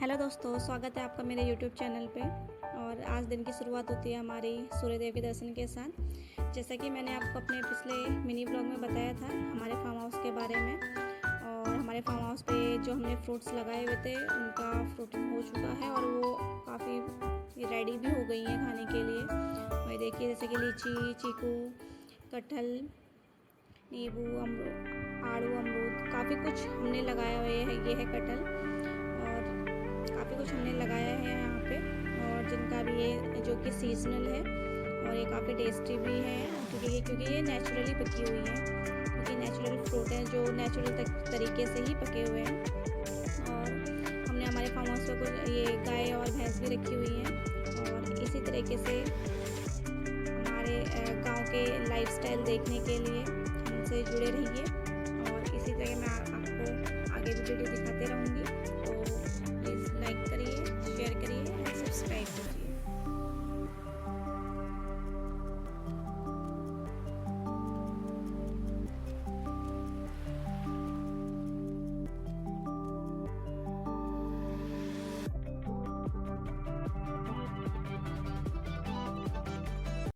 Hello दोस्तों, स्वागत है आपका मेरे यूट्यूब चैनल पे। और आज दिन की शुरुआत होती है हमारी सूर्यदेव के दर्शन के साथ। जैसा कि मैंने आपको अपने पिछले मिनी ब्लॉग में बताया था हमारे फार्म हाउस के बारे में। और हमारे फार्म हाउस पे जो हमने फ्रूट्स लगाए हुए थे उनका फ्रूटिंग हो चुका है और वो काफ़ी रेडी भी हो गई हैं खाने के लिए। वही देखिए, जैसे कि लीची, चीकू, कटहल, नींबू, आड़ू, अमरूद, काफ़ी कुछ हमने लगाया हुआ है। ये है कटहल और काफ़ी कुछ हमने लगाया है यहाँ पे। और जिनका भी ये जो कि सीजनल है और ये काफ़ी टेस्टी भी है क्योंकि ये नेचुरली पकी हुई है, क्योंकि नेचुरल फ्रूट है जो नेचुरल तरीके से ही पके हुए हैं। और हमने हमारे फार्म हाउस पर कुछ ये गाय और भैंस भी रखी हुई हैं। और इसी तरीके से हमारे गांव के लाइफस्टाइल देखने के लिए हमसे जुड़े रहिए। और इसी तरह मैं